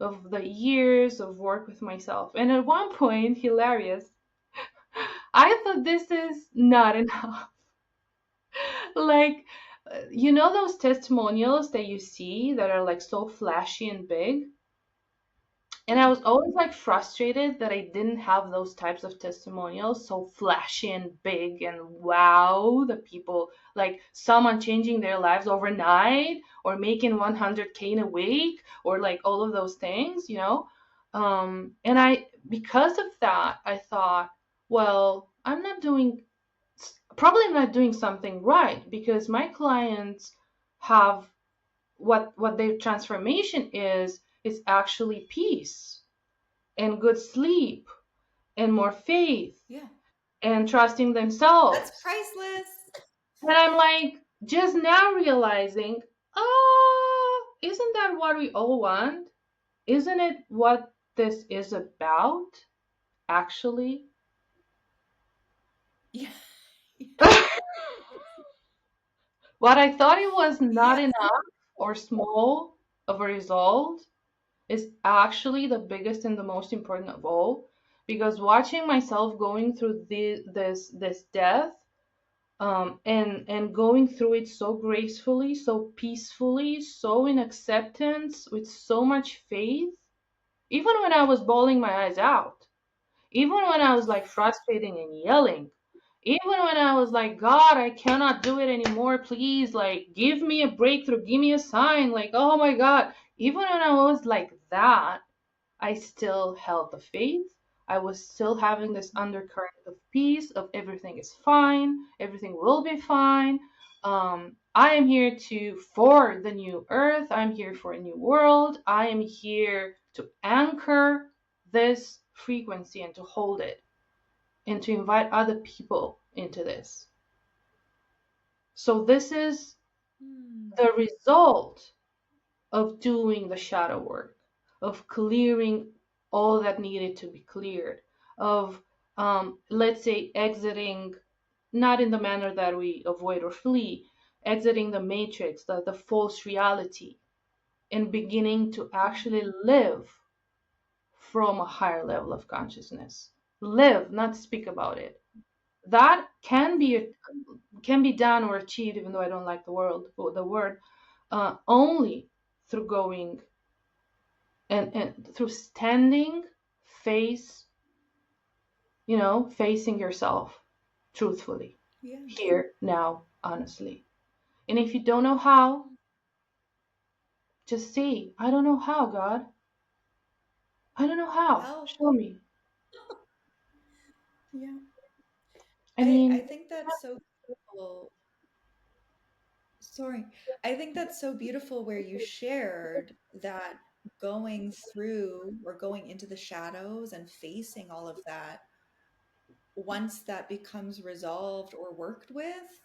of the years of work with myself. And at one point, hilarious, I thought this is not enough. Like, you know those testimonials that you see that are like so flashy and big? And I was always like frustrated that I didn't have those types of testimonials so flashy and big and wow, the people, like someone changing their lives overnight or making 100K in a week or like all of those things, you know? And because of that, I thought, well, probably I'm not doing something right, because my clients have what their transformation is actually peace and good sleep and more faith Yeah. and trusting That's themselves. priceless. And I'm like, just now realizing, oh, isn't that what we all want? Isn't it what this is about, actually? Yeah. What I thought it was not Yes. enough or small of a result is actually the biggest and the most important of all, because watching myself going through this death, and going through it so gracefully, so peacefully, so in acceptance, with so much faith, even when I was bawling my eyes out, even when I was like frustrating and yelling, even when I was like, God, I cannot do it anymore, please, like, give me a breakthrough, give me a sign, like, oh my God, even when I was like that, I still held the faith. I was still having this undercurrent of peace, of everything is fine, everything will be fine. I am here for the new earth. I'm here for a new world. I am here to anchor this frequency and to hold it and to invite other people into this. So this is Hmm. the result of doing the shadow work, of clearing all that needed to be cleared, of, let's say, exiting, not in the manner that we avoid or flee, exiting the matrix, the false reality, and beginning to actually live from a higher level of consciousness. Live, not speak about it. That Yeah. can be done or achieved, even though I don't like the word, only through going and through standing face, facing yourself truthfully, Yes. here, now, honestly. And if you don't know how, just say, I don't know how, God. I don't know how. Help. Show me. Yeah. I I mean, think that's so beautiful. Sorry. I think that's so beautiful where you shared that going through or going into the shadows and facing all of that, once that becomes resolved or worked with,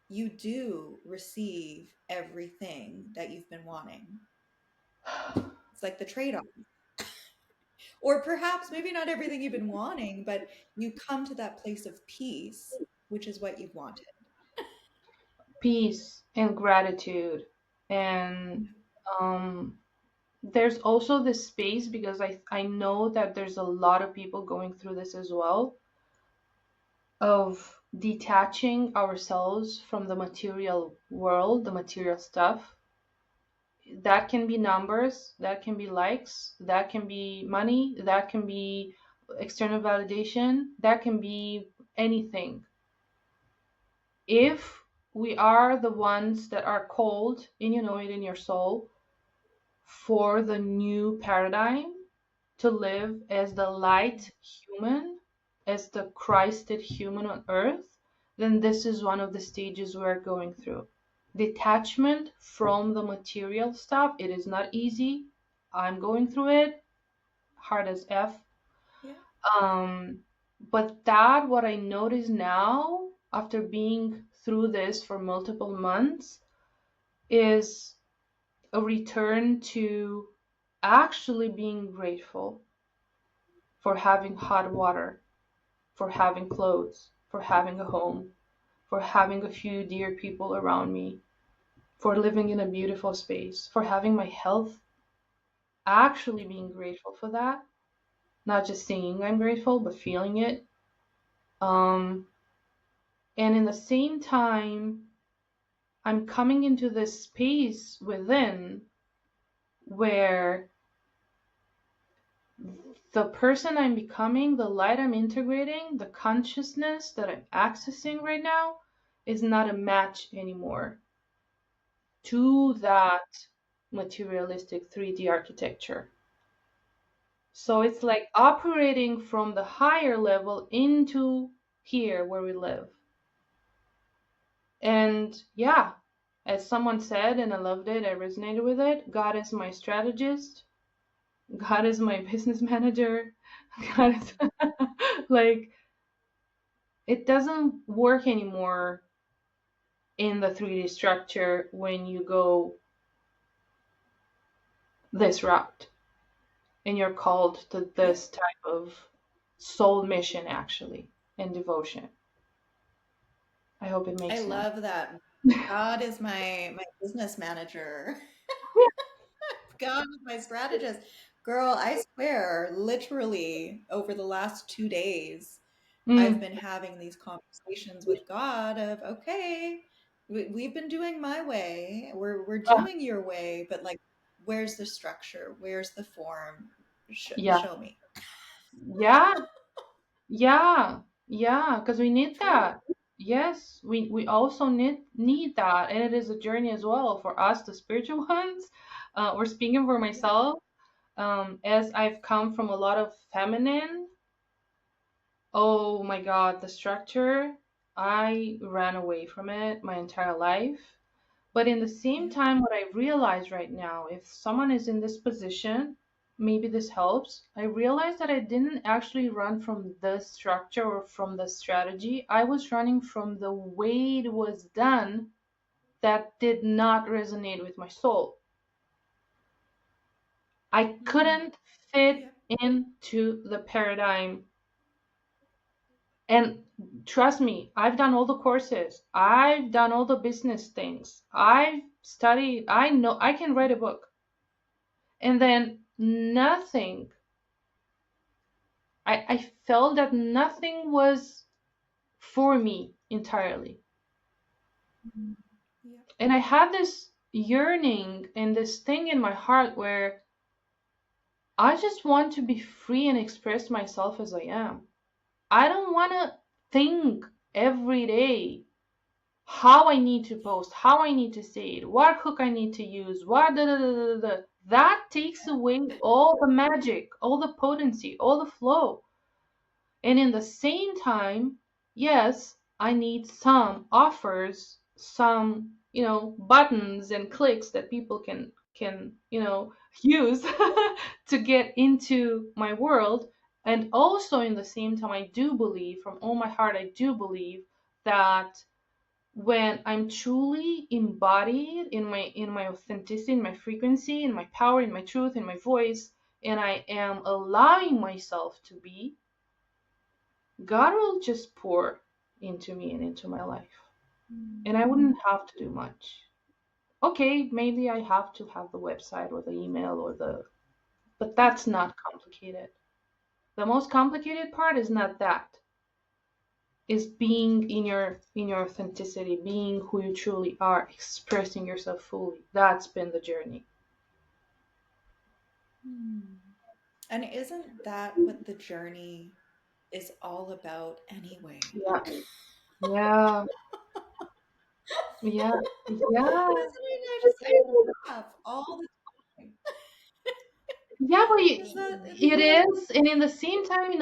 you do receive everything that you've been wanting. It's like the trade-off. Or perhaps maybe not everything you've been wanting, but you come to that place of peace, which is what you've wanted. peace and gratitude. And um, there's also this space, because I know that there's a lot of people going through this as well, of detaching ourselves from the material world, the material stuff. That can be numbers, that can be likes, that can be money, that can be external validation, that can be anything. If we are the ones that are called, and you know it in your soul, for the new paradigm, to live as the light human, as the Christed human on earth, then this is one of the stages we're going through. Detachment from the material stuff. It is not easy. I'm going through it, hard as F. Yeah. Um, but that, what I notice now, after being through this for multiple months, is a return to actually being grateful for having hot water, for having clothes, for having a home, for having a few dear people around me, for living in a beautiful space, for having my health, actually being grateful for that, not just saying I'm grateful, but feeling it. Um, and in the same time, I'm coming into this space within where the person I'm becoming, the light I'm integrating, the consciousness that I'm accessing right now is not a match anymore to that materialistic 3D architecture. So it's like operating from the higher level into here where we live. And yeah, as someone said, and I loved it, I resonated with it, God is my strategist, God is my business manager, God is like, it doesn't work anymore in the 3D structure when you go this route and you're called to Yeah. this type of soul mission, actually, and devotion. I hope it I makes sense. love that. God is my business manager. God is my strategist. Girl, I swear, literally over the last 2 days, I've Mm, been having these conversations with God of, okay, we've been doing my way, we're uh, doing your way, but like, where's the structure? Where's the form? yeah, Show me. yeah, yeah, yeah, because we need True. that. Yes, we also need that, and it is a journey as well for us, the spiritual ones. We're speaking for Yeah. myself. As I've come from a lot of feminine, oh my God, the structure, I ran away from it my entire life. But in the same Yeah. time, what I realize right now, if someone is in this position, maybe this helps. I realized that I didn't actually run from the structure or from the strategy. I was running from the way it was done that did not resonate with my soul. I Mm. couldn't fit Yeah. into the paradigm. And trust me, I've done all the courses. I've done all the business things. I've studied. I know I can write a book. And then nothing. I felt that nothing was for me entirely. Mm. Yeah. And I had this yearning and this thing in my heart where I just want to be free and express myself as I am. I don't want to think every day how I need to post, how I need to say it, what hook I need to use, what da da da da da. That takes away all the magic, all the potency, all the flow. And in the same time, yes, I need some offers, some, buttons and clicks that people can, use to get into my world. And also in the same time, I do believe, from all my heart, I do believe that when I'm truly embodied in my authenticity, in my frequency, in my power, in my truth, in my voice, and I am allowing myself to be, God will just pour into me and into my life. And I Mm. wouldn't have to do much. Okay, maybe I have to have the website or the email but Yeah. that's not complicated. The most complicated part is not that. Is being in your authenticity, being who you truly are, expressing yourself fully. That's been the journey. Hmm. And isn't that what the journey is all about anyway? Yeah. Yeah. Yeah. Yeah. Isn't it? I laugh all the time. Yeah, but Is that it is, and in the same time,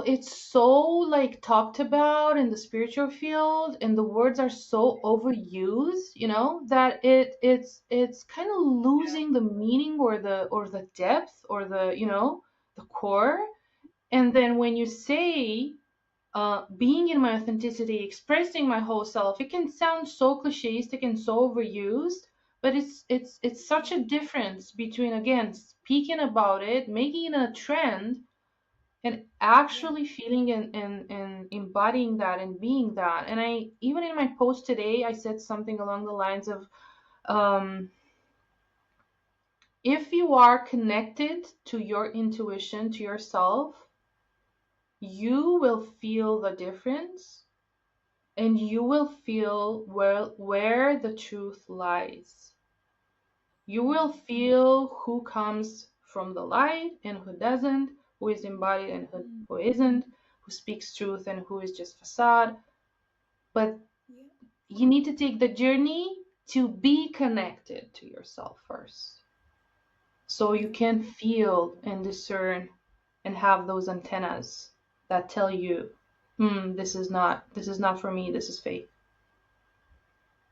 it's so like talked about in the spiritual field, and the words are so overused, that it's kind of losing the meaning or the depth or the core. And then when you say being in my authenticity, expressing my whole self. It can sound so clichéistic and so overused, but it's such yeah, a difference between, again, speaking about it, making it a trend, and yeah, actually feeling and embodying that and being that. And I, even in my post today, I said something along the lines of, um, if you are connected to your intuition, to yourself, you will feel the difference, and you will feel where the truth lies. You will feel who comes from the light and who doesn't, who is embodied and mm, who isn't, who speaks truth and who is just facade. But yeah, you need to take the journey to be connected to yourself first, so you yeah. can feel and discern and have those antennas that tell you, this is not for me, this is fake,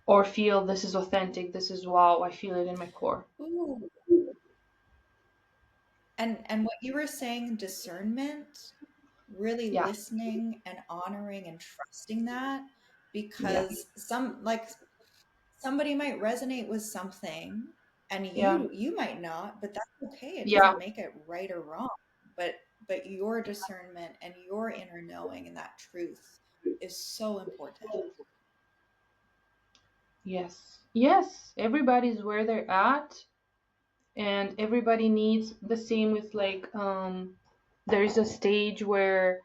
or feel this is authentic, this is wow, I feel it in my core. Ooh. And what you were saying, discernment, really Yeah, listening and honoring and trusting that, yeah, because somebody might resonate with something and yeah, you might not, but that's okay. It yeah, doesn't make it right or wrong. But your discernment and your inner knowing and that truth is so important. yes, yes. Everybody's where they're at, and everybody needs the same with, like, there's a stage where,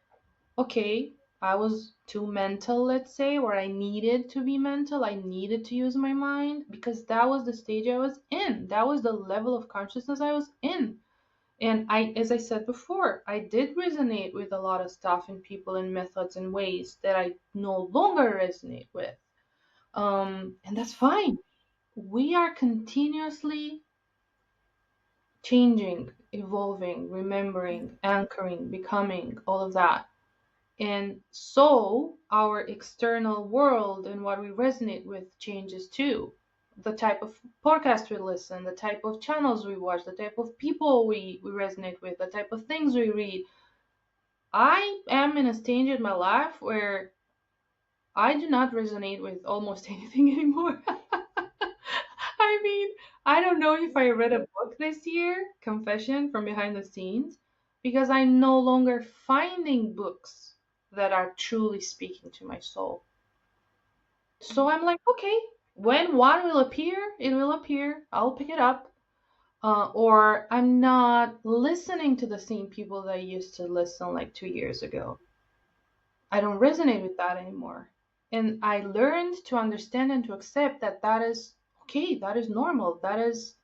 okay, I was too mental, let's say, or I needed to be mental, I needed to use my mind, because that was the stage I was in, that was the level of consciousness I was in. And as I said before, I did resonate with a lot of stuff and people and methods and ways that I no longer resonate with. And that's fine. We are continuously changing, evolving, Yeah. remembering, anchoring, becoming, all of that. And so our external world and what we resonate with changes too. The type of podcast we listen, the type of channels we watch, the type of people we resonate with, the type of things we read. I am in a stage in my life where I do not resonate with almost anything anymore. I mean, I don't know if I read a book this year, confession from behind the scenes, because I'm no longer finding books that are truly speaking to my soul. So I'm like, okay, when one will appear, it will appear. I'll pick it up. or I'm not listening to the same people that I used to listen like 2 years ago. I don't resonate with that anymore. And I learned to understand and to accept that that is okay, that is normal, that is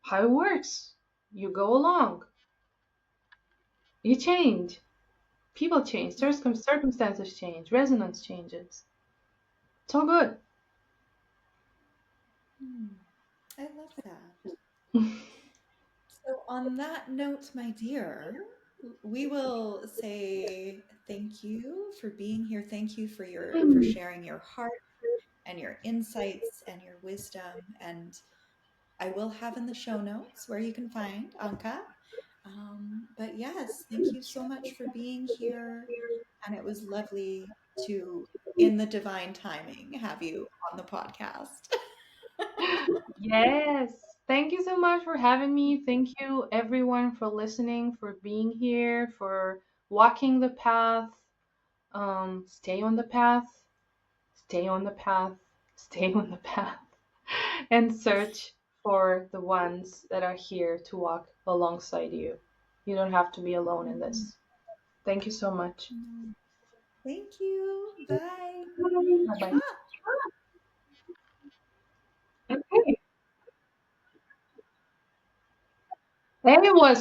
how it works. You go along, you change, people change, Yeah. circumstances change, resonance changes. It's all good. Hmm. I love that. So, on that note, my dear, we will say thank you for being here. Thank you for sharing your heart and your insights and your wisdom. And I will have in the show notes where you can find Anka. But yes, thank you so much for being here. And it was lovely to, in the divine timing, have you on the podcast. Yes. Thank you so much for having me. Thank you, everyone, for listening, for being here, for walking the path. Stay on the path, stay on the path, stay on the path, and search for the ones that are here to walk alongside you. You don't have to be alone in Mhm. this. Thank you so much. Thank you. Bye. Bye bye. Okay. It was